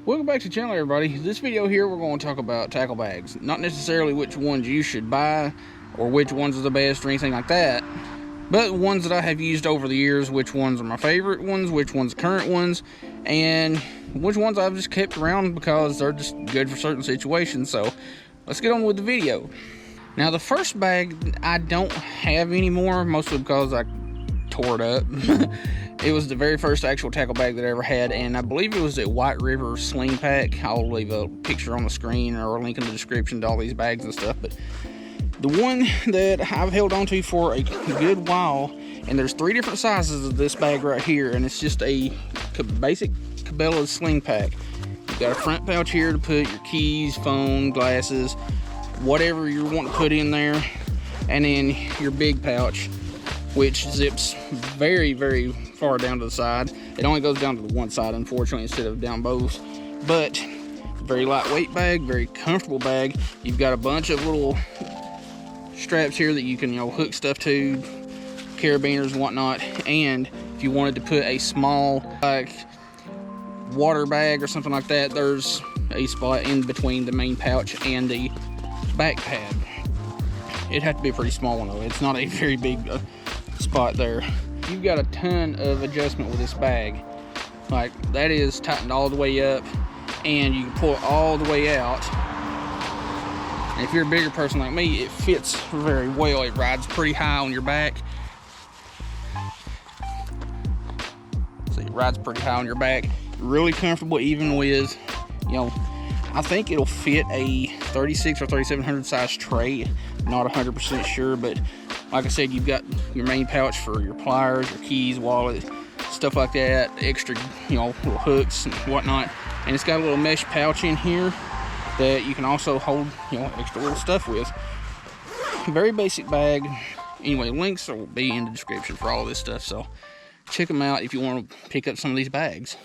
Welcome back to the channel, everybody. This video here, we're going to talk about tackle bags. Not necessarily which ones you should buy or which ones are the best or anything like that, but ones that I have used over the years, which ones are my favorite ones, which ones are current ones, and which ones I've just kept around because they're just good for certain situations. So let's get on with the video. Now, the first bag I don't have anymore, mostly because I tore it up. It was the very first actual tackle bag that I ever had, and I believe it was at White River Sling Pack. I'll leave a picture on the screen or a link in the description to all these bags and stuff. But the one that I've held on to for a good while, and there's 3 different sizes of this bag right here, and it's just a basic Cabela's Sling Pack. You've got a front pouch here to put your keys, phone, glasses, whatever you want to put in there, and then your big pouch, which zips very, very far down to the side. It only goes down to the one side, unfortunately, instead of down both. But very lightweight bag, very comfortable bag. You've got a bunch of little straps here that you can, hook stuff to, carabiners and whatnot. And if you wanted to put a small, like, water bag or something like that, there's a spot in between the main pouch and the back pad. It'd have to be a pretty small one, though. It's not a very big spot there. You've got a ton of adjustment with this bag. Like, that is tightened all the way up, and you can pull it all the way out. And if you're a bigger person like me, it fits very well. It rides pretty high on your back. So it rides pretty high on your back. Really comfortable, even with, I think it'll fit a 36 or 3700 size tray. Not 100% sure, but like I said, you've got your main pouch for your pliers, your keys, wallet, stuff like that, extra, little hooks and whatnot. And it's got a little mesh pouch in here that you can also hold, extra little stuff with. Very basic bag. Anyway, links will be in the description for all this stuff, so check them out if you want to pick up some of these bags.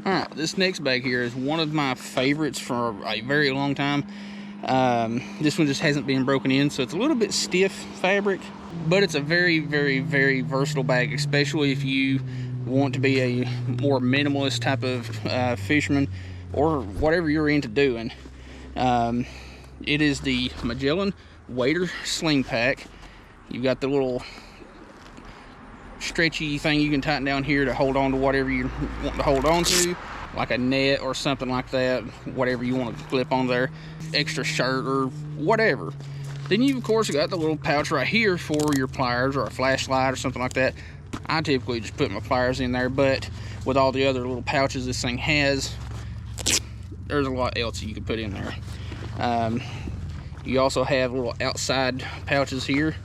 Alright, this next bag here is one of my favorites for a very long time. This one just hasn't been broken in, so it's a little bit stiff fabric, but it's a very, very, very versatile bag, especially if you want to be a more minimalist type of fisherman, or whatever you're into doing. It is the Mellin Wader Sling Pack. You've got the little stretchy thing you can tighten down here to hold on to whatever you want to hold on to, like a net or something like that, whatever you want to clip on there, extra shirt or whatever. Then you've of course got the little pouch right here for your pliers or a flashlight or something like that. I typically just put my pliers in there, but with all the other little pouches this thing has, there's a lot else you can put in there. You also have little outside pouches here.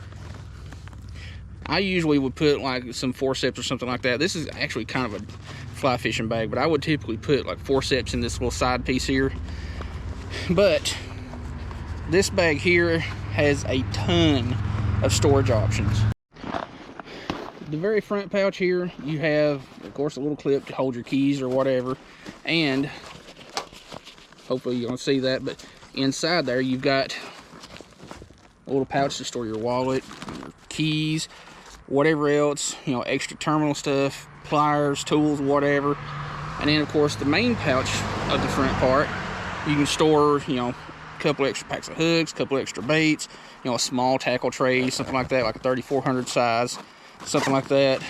I usually would put like some forceps or something like that. This is actually kind of a fly fishing bag, but I would typically put like forceps in this little side piece here. But this bag here has a ton of storage options. The very front pouch here, you have of course a little clip to hold your keys or whatever, and hopefully you're gonna see that, but inside there you've got a little pouch to store your wallet, your keys, whatever else, extra terminal stuff, pliers, tools, whatever. And then of course the main pouch of the front part, you can store, a couple extra packs of hooks, a couple extra baits, a small tackle tray, something like that, like a 3400 size, something like that.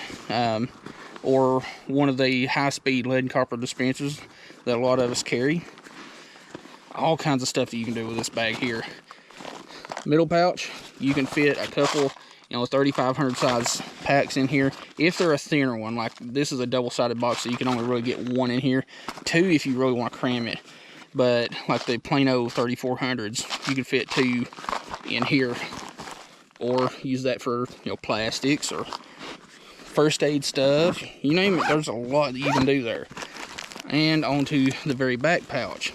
Or one of the high-speed lead and copper dispensers that a lot of us carry. All kinds of stuff that you can do with this bag here. Middle pouch, you can fit a couple 3500 size packs in here if they're a thinner one. Like this is a double-sided box, so you can only really get one in here, 2 if you really want to cram it. But like the plain old 3400s, you can fit 2 in here, or use that for plastics or first aid stuff, you name it. There's a lot that you can do there. And onto the very back pouch,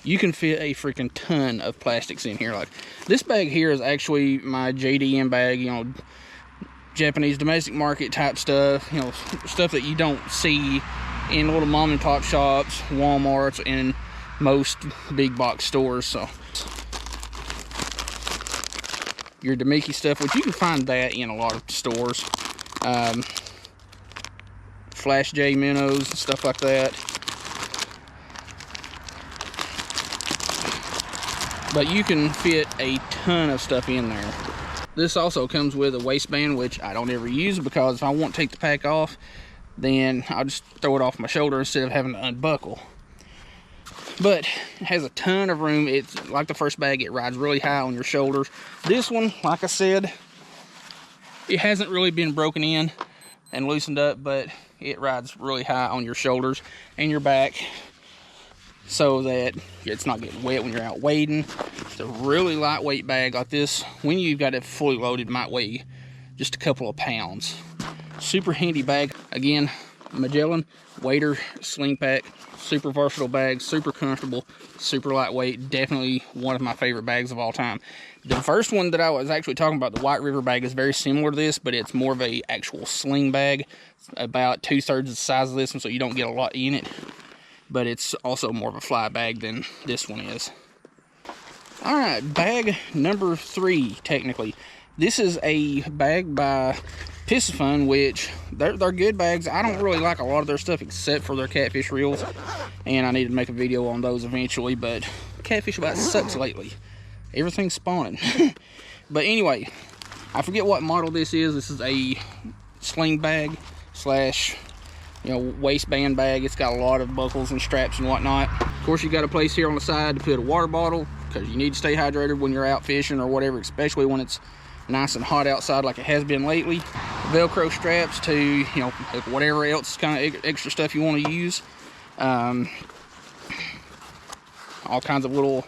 you can fit a freaking ton of plastics in here. Like this bag here is actually my JDM bag, Japanese domestic market type stuff, stuff that you don't see in little mom and pop shops, Walmarts, and most big box stores. So your Demiki stuff, which you can find that in a lot of stores. Flash J minnows and stuff like that. But you can fit a ton of stuff in there. This also comes with a waistband, which I don't ever use because if I want to take the pack off, then I'll just throw it off my shoulder instead of having to unbuckle. But it has a ton of room. It's like the first bag, it rides really high on your shoulders. This one, like I said, it hasn't really been broken in and loosened up, but it rides really high on your shoulders and your back so that it's not getting wet when you're out wading. It's a really lightweight bag like this. When you've got it fully loaded, might weigh just a couple of pounds. Super handy bag. Again, Mellin wader sling pack. Super versatile bag, super comfortable, super lightweight. Definitely one of my favorite bags of all time. The first one that I was actually talking about, the White River bag, is very similar to this, but it's more of a actual sling bag. It's about 2/3 the size of this one, so you don't get a lot in it. But it's also more of a fly bag than this one is. All right, bag number 3, technically. This is a bag by Pisson, which they're good bags. I don't really like a lot of their stuff except for their catfish reels, and I need to make a video on those eventually, but catfish about sucks lately. Everything's spawning. But anyway, I forget what model this is. This is a sling bag slash, you know, waistband bag. It's got a lot of buckles and straps and whatnot. Of course, you got a place here on the side to put a water bottle because you need to stay hydrated when you're out fishing or whatever, especially when it's nice and hot outside like it has been lately. Velcro straps to, you know, whatever else kind of extra stuff you want to use. All kinds of little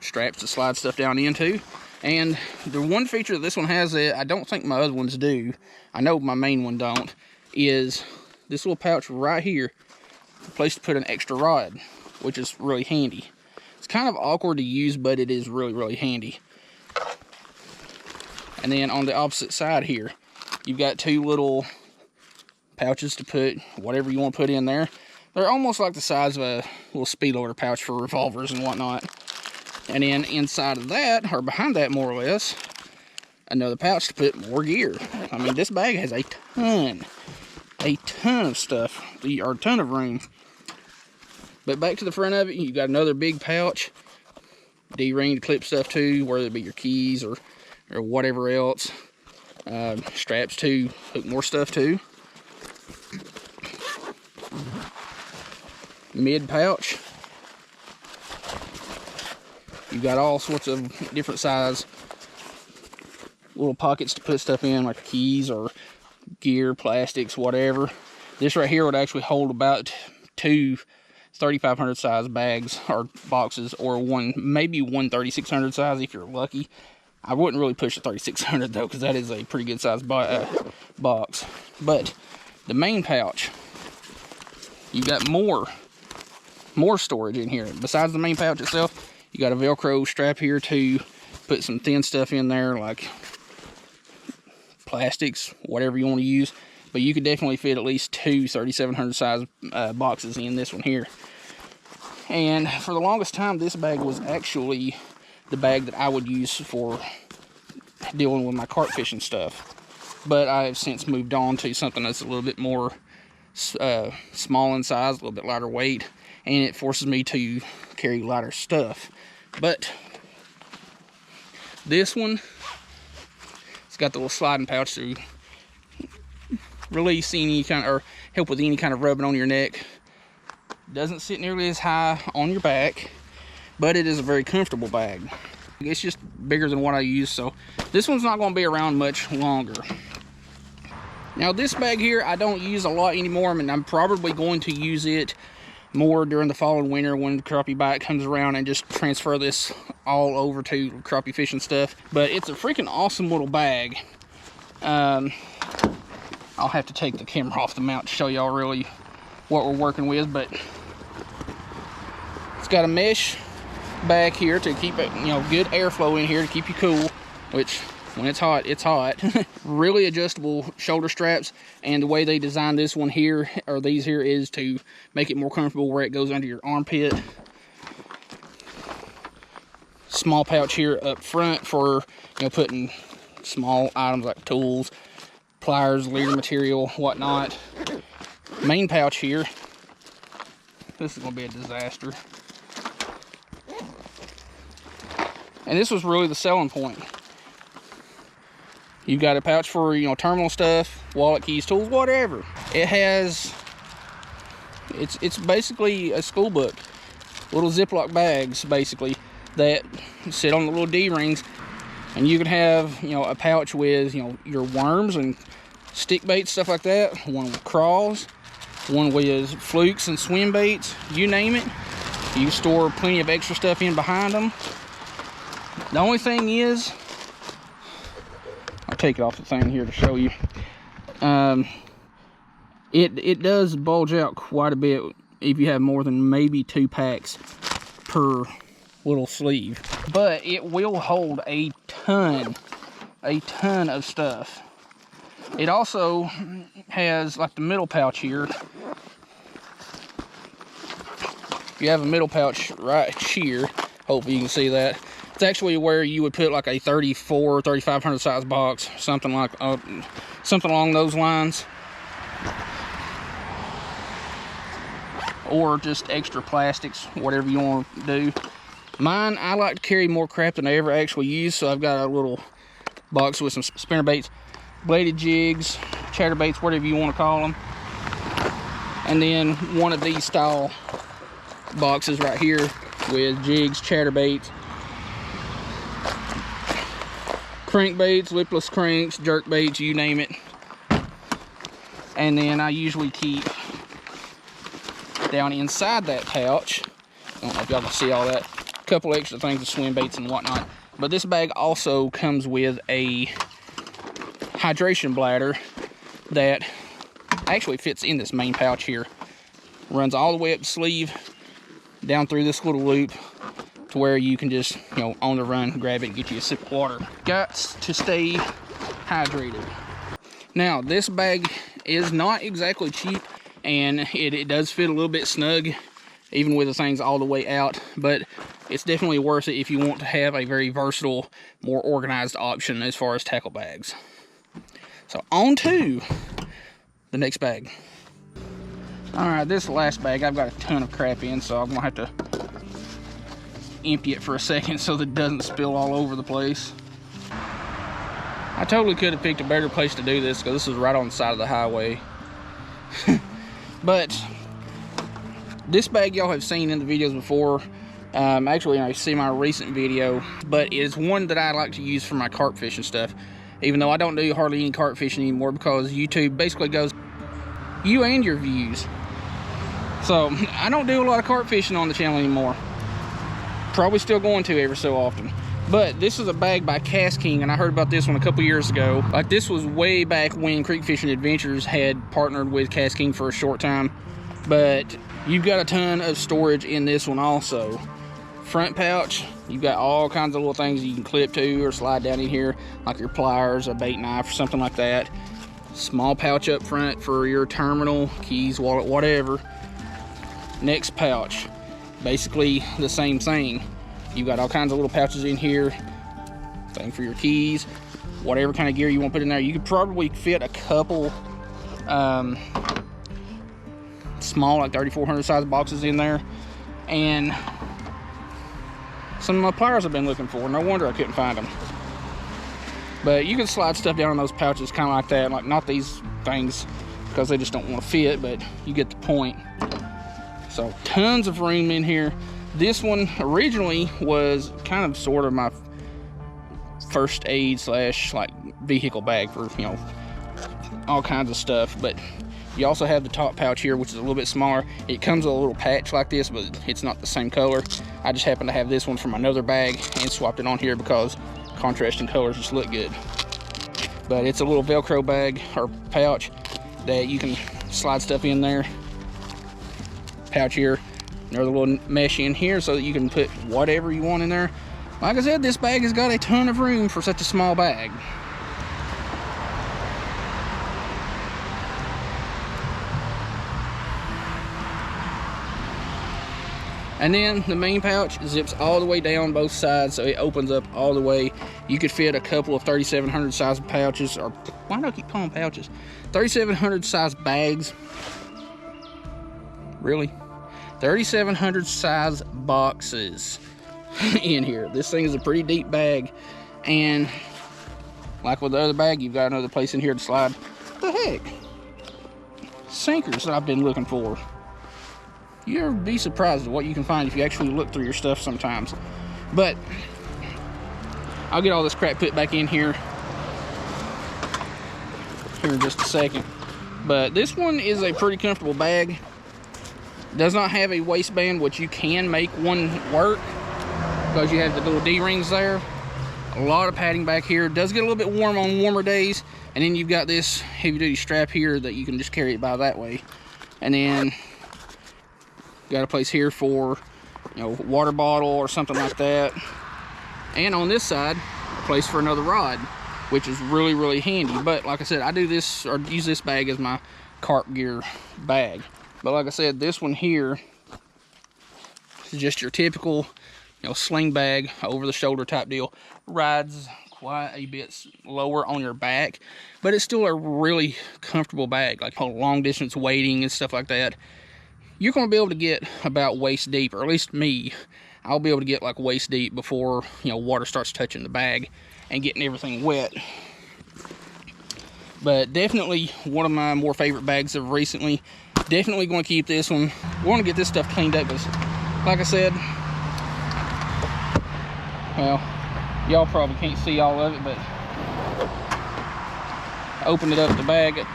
straps to slide stuff down into. And the one feature that this one has that I don't think my other ones do, I know my main one don't, is this little pouch right here, a place to put an extra rod, which is really handy. It's kind of awkward to use, but it is really, really handy. And then on the opposite side here, you've got 2 little pouches to put whatever you want to put in there. They're almost like the size of a little speed loader pouch for revolvers and whatnot. And then inside of that, or behind that more or less, another pouch to put more gear. I mean, this bag has a ton of stuff, or a ton of room. But back to the front of it, you've got another big pouch, D-ring to clip stuff to, whether it be your keys or whatever else. Straps to hook more stuff to. Mid pouch. You've got all sorts of different size little pockets to put stuff in, like keys or gear, plastics, whatever. This right here would actually hold about 2 3500 size bags or boxes, or maybe one 3600 size if you're lucky. I wouldn't really push the 3600 though, because that is a pretty good size box. But the main pouch, you got more storage in here. Besides the main pouch itself, you got a Velcro strap here to put some thin stuff in there, like plastics, whatever you want to use. But you could definitely fit at least 2 3700 size boxes in this one here. And for the longest time, this bag was actually the bag that I would use for dealing with my carp fishing stuff. But I have since moved on to something that's a little bit more small in size, a little bit lighter weight, and it forces me to carry lighter stuff. But this one, it's got the little sliding pouch to release any kind of, or help with any kind of rubbing on your neck. Doesn't sit nearly as high on your back, but it is a very comfortable bag. It's just bigger than what I use, so this one's not going to be around much longer. Now this bag here, I don't use a lot anymore. I mean, I'm probably going to use it more during the fall and winter when the crappie bite comes around, and just transfer this all over to crappie fishing stuff. But it's a freaking awesome little bag. I'll have to take the camera off the mount to show y'all really what we're working with, but it's got a mesh back here to keep it, you know, good airflow in here to keep you cool, which when it's hot, it's hot. Really adjustable shoulder straps, and the way they designed this one here, or these here, is to make it more comfortable where it goes under your armpit. Small pouch here up front for, you know, putting small items like tools, pliers, leader material, whatnot. main pouch here. This is gonna be a disaster. And this was really the selling point. You've got a pouch for, you know, terminal stuff, wallet, keys, tools, whatever. It has, it's basically a school book. Little Ziploc bags, basically, that sit on the little D-rings. And you can have, you know, a pouch with, you know, your worms and stick baits, stuff like that. One with crawls, one with flukes and swim baits, you name it. You can store plenty of extra stuff in behind them. The only thing is, I'll take it off the thing here to show you. It does bulge out quite a bit if you have more than maybe 2 packs per little sleeve. But it will hold a ton of stuff. It also has like the middle pouch here. You have a middle pouch right here. Hopefully you can see that. It's actually where you would put like a 3500 size box, something like something along those lines, or just extra plastics, whatever you want to do. Mine, I like to carry more crap than I ever actually use, so I've got a little box with some spinner baits, bladed jigs, chatter baits, whatever you want to call them, and then one of these style boxes right here with jigs, chatter baits, crankbaits, lipless cranks, jerk baits, you name it. And then I usually keep down inside that pouch, I don't know if y'all can see all that, a couple extra things of swim baits and whatnot. But this bag also comes with a hydration bladder that actually fits in this main pouch here. Runs all the way up the sleeve, down through this little loop, to where you can just, you know, on the run, grab it and get you a sip of water. Got to stay hydrated. Now, this bag is not exactly cheap, and it does fit a little bit snug, even with the things all the way out, but it's definitely worth it if you want to have a very versatile, more organized option as far as tackle bags. So on to the next bag. All right, this last bag, I've got a ton of crap in, so I'm gonna have to empty it for a second so that it doesn't spill all over the place. I totally could have picked a better place to do this, because this is right on the side of the highway. But this bag y'all have seen in the videos before. Actually, I see my recent video, but it's one that I like to use for my carp fishing stuff, even though I don't do hardly any carp fishing anymore, because YouTube basically goes, you and your views. So I don't do a lot of carp fishing on the channel anymore. Probably still going to every so often. But this is a bag by Cast King, and I heard about this one a couple years ago. Like, this was way back when Creek Fishing Adventures had partnered with Cast King for a short time. But you've got a ton of storage in this one also. Front pouch, you've got all kinds of little things you can clip to or slide down in here, like your pliers, a bait knife, or something like that. Small pouch up front for your terminal, keys, wallet, whatever. Next pouch, basically the same thing. You've got all kinds of little pouches in here, thing for your keys, whatever kind of gear you want to put in there. You could probably fit a couple small, like 3400 size boxes in there. And some of my pliers I've been looking for, no wonder I couldn't find them. But you can slide stuff down in those pouches kind of like that, like not these things because they just don't want to fit, but you get the point. So tons of room in here. This one originally was kind of sort of my first aid slash like vehicle bag for, you know, all kinds of stuff. But you also have the top pouch here, which is a little bit smaller. It comes with a little patch like this, but it's not the same color. I just happen to have this one from another bag and swapped it on here because contrasting colors just look good. But it's a little Velcro bag or pouch that you can slide stuff in there. Pouch here, another little mesh in here so that you can put whatever you want in there. Like I said, this bag has got a ton of room for such a small bag. And then the main pouch zips all the way down both sides, so it opens up all the way. You could fit a couple of 3700 size pouches, or why do I keep calling them pouches? 3700 size bags Really? 3,700 size boxes in here. This thing is a pretty deep bag, and like with the other bag, you've got another place in here to slide. What the heck? Sinkers that I've been looking for. You ever be surprised at what you can find if you actually look through your stuff sometimes. But I'll get all this crap put back in here in just a second. But this one is a pretty comfortable bag. Does not have a waistband, which you can make one work because you have the little D-rings there. A lot of padding back here. It does get a little bit warm on warmer days. And then you've got this heavy-duty strap here that you can just carry it by that way. And then got a place here for, you know, water bottle or something like that. And on this side, a place for another rod, which is really, really handy. But like I said, I do this, or use this bag as my carp gear bag. But like I said, this one here is just your typical, you know, sling bag, over the shoulder type deal. Rides quite a bit lower on your back, but it's still a really comfortable bag. Like long distance wading and stuff like that, you're going to be able to get about waist deep, or at least me, I'll be able to get like waist deep before, you know, water starts touching the bag and getting everything wet. But definitely one of my more favorite bags of recently. Definitely going to keep this one. We want to get this stuff cleaned up because, like I said, well, y'all probably can't see all of it, but I opened it up, the bag,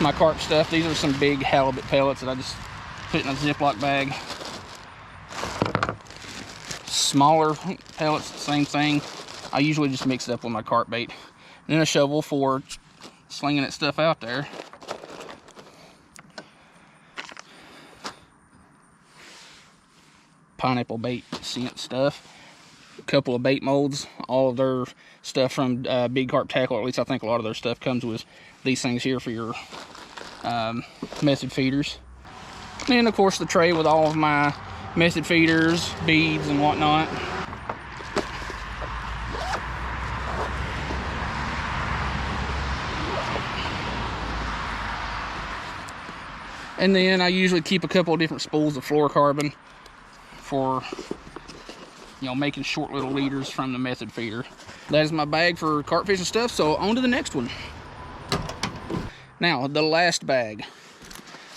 my carp stuff. These are some big halibut pellets that I just put in a Ziploc bag. Smaller pellets, same thing. I usually just mix it up with my carp bait. And then a shovel for slinging that stuff out there. Pineapple bait scent stuff. A couple of bait molds. All of their stuff from Big Carp Tackle, or at least I think a lot of their stuff comes with these things here for your method feeders. And then of course the tray with all of my method feeders, beads and whatnot. And then I usually keep a couple of different spools of fluorocarbon for, you know, making short little leaders from the method feeder. That is my bag for carp fishing stuff, so on to the next one. Now, the last bag,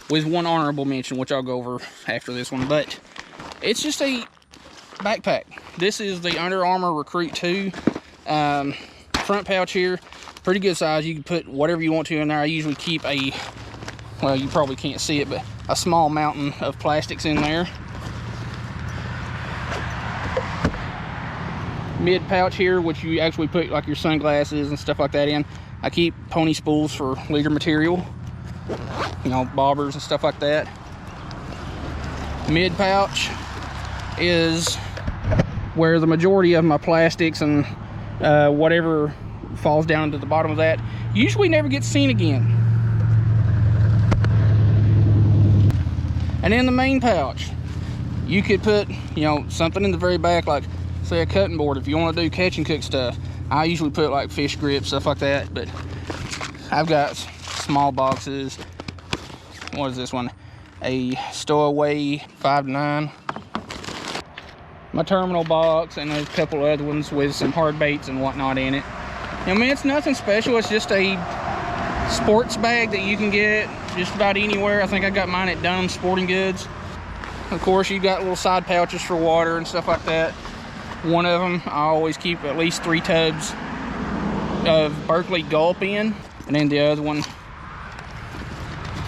with one honorable mention, which I'll go over after this one, but it's just a backpack. This is the Under Armour Recruit 2 front pouch here. Pretty good size. You can put whatever you want to in there. I usually keep a, well, you probably can't see it, but a small mountain of plastics in there. Mid pouch here, which you actually put like your sunglasses and stuff like that in. I keep pony spools for leader material, you know, bobbers and stuff like that. Mid pouch is where the majority of my plastics and whatever falls down to the bottom of that usually never gets seen again. And in the main pouch, you could put, you know, something in the very back, like say a cutting board if you want to do catch and cook stuff. I usually put like fish grips, stuff like that, but I've got small boxes. What is this one? A stowaway 5-9. My terminal box, and there's a couple other ones with some hard baits and whatnot in it. I mean, it's nothing special. It's just a sports bag that you can get just about anywhere. I think I got mine at Dunham Sporting Goods. Of course, you've got little side pouches for water and stuff like that. One of them, I always keep at least 3 tubs of Berkeley Gulp in. And then the other one,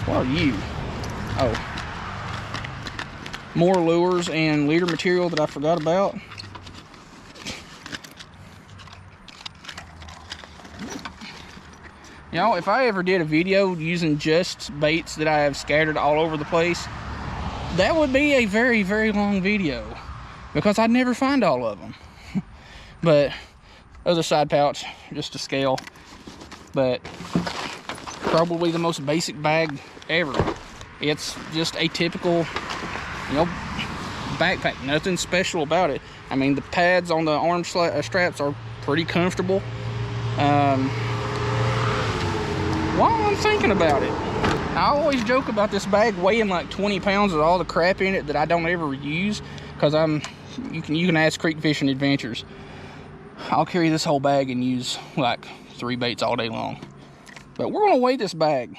what are you? Oh. More lures and leader material that I forgot about. You know, if I ever did a video using just baits that I have scattered all over the place, that would be a very, very long video because I'd never find all of them. But other side pouch, just a scale. But probably the most basic bag ever. It's just a typical, you know, backpack. Nothing special about it. I mean, the pads on the arm straps are pretty comfortable. While I'm thinking about it, I always joke about this bag weighing like 20 pounds with all the crap in it that I don't ever use, because you can ask Creek Fishing Adventures. I'll carry this whole bag and use like 3 baits all day long. But we're gonna weigh this bag.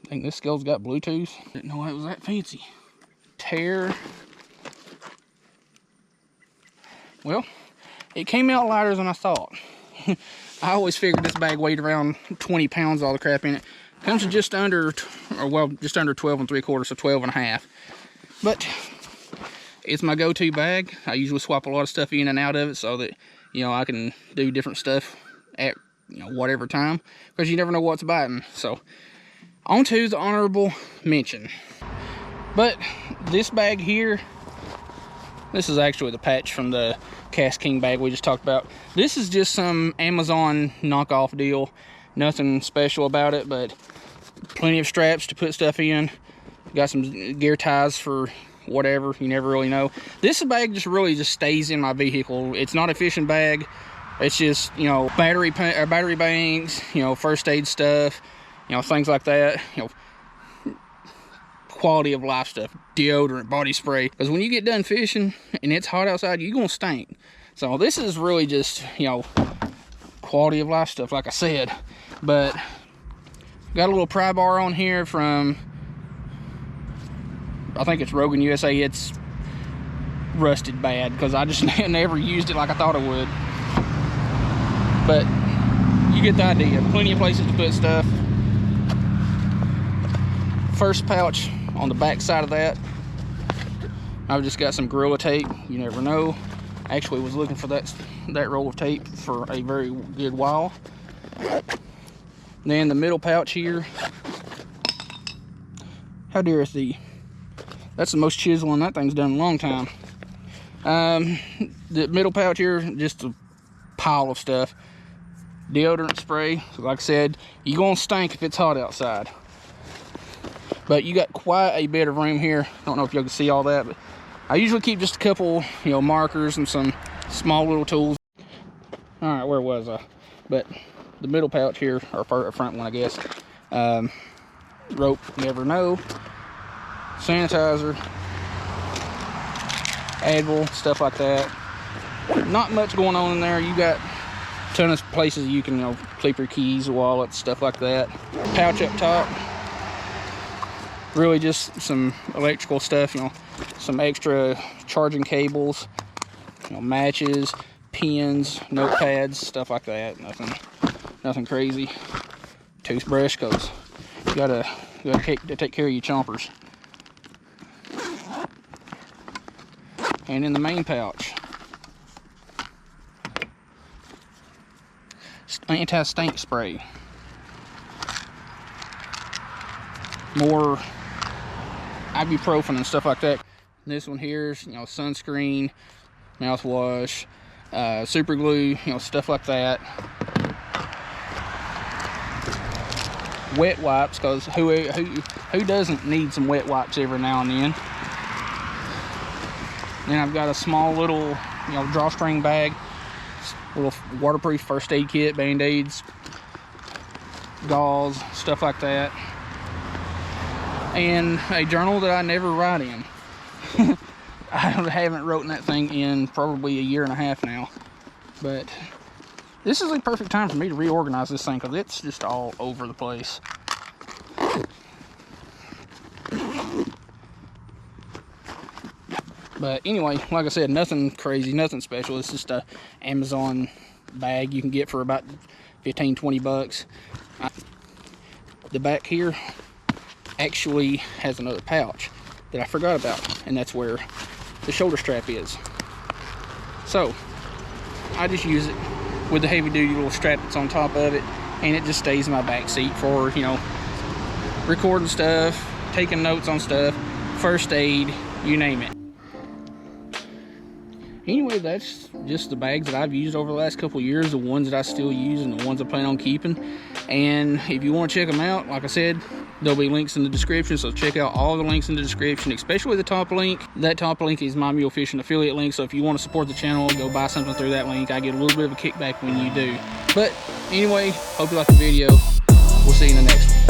I think this scale's got Bluetooth. Didn't know it was that fancy. Tear. Well, it came out lighter than I thought. I always figured this bag weighed around 20 pounds, all the crap in it. Comes to just under, or well, just under 12 3/4, so 12 1/2. But it's my go-to bag. I usually swap a lot of stuff in and out of it so that, you know, I can do different stuff at, you know, whatever time, because you never know what's biting. So on to the honorable mention. But this bag here, this is actually the patch from the Cast King bag we just talked about. This is just some Amazon knockoff deal. Nothing special about it, but plenty of straps to put stuff in. Got some gear ties for whatever, you never really know. This bag just really just stays in my vehicle. It's not a fishing bag. It's just, you know, battery banks, you know, first aid stuff, you know, things like that. You know, quality of life stuff, deodorant, body spray. Because when you get done fishing and it's hot outside, you're gonna stink. So this is really just, you know, quality of life stuff, like I said. But got a little pry bar on here from, I think it's Rogan USA. It's rusted bad because I just never used it like I thought I would. But you get the idea. Plenty of places to put stuff. First pouch on the back side of that, I've just got some Gorilla tape. You never know. Actually was looking for that roll of tape for a very good while. Then the middle pouch here, how dareth thee? That's the most chiseling that thing's done in a long time. The middle pouch here, just a pile of stuff. Deodorant spray, like I said, you're gonna stink if it's hot outside. But you got quite a bit of room here. I don't know if y'all can see all that, but I usually keep just a couple, you know, markers and some small little tools. All right, where was I? But the middle pouch here, or front one, I guess. Rope, you never know. Sanitizer, Advil, stuff like that. Not much going on in there. You got a ton of places you can, you know, keep your keys, wallets, stuff like that. Pouch up top. Really just some electrical stuff, you know, some extra charging cables, you know, matches, pens, notepads, stuff like that. Nothing crazy. Toothbrush, cause you gotta take care of your chompers. And in the main pouch, anti-stink spray. More ibuprofen and stuff like that. This one here is, you know, sunscreen, mouthwash, super glue, you know, stuff like that. Wet wipes, because who doesn't need some wet wipes every now and then? Then I've got a small little, you know, drawstring bag, little waterproof first aid kit, band-aids, gauze, stuff like that. And a journal that I never write in. I haven't written that thing in probably 1.5 years now. But this is the perfect time for me to reorganize this thing, because it's just all over the place. But anyway, like I said, nothing crazy, nothing special. It's just a Amazon bag you can get for about 15-20 bucks. The back here actually has another pouch that I forgot about, and that's where the shoulder strap is. So I just use it with the heavy duty little strap that's on top of it, and it just stays in my back seat for, you know, recording stuff, taking notes on stuff, first aid, you name it. Anyway, that's just the bags that I've used over the last couple of years, the ones that I still use and the ones I plan on keeping. And if you want to check them out, like I said, there'll be links in the description, so check out all the links in the description, especially the top link. That top link is my Mule Fishing affiliate link, so if you want to support the channel, go buy something through that link. I get a little bit of a kickback when you do. But anyway, hope you like the video. We'll see you in the next one.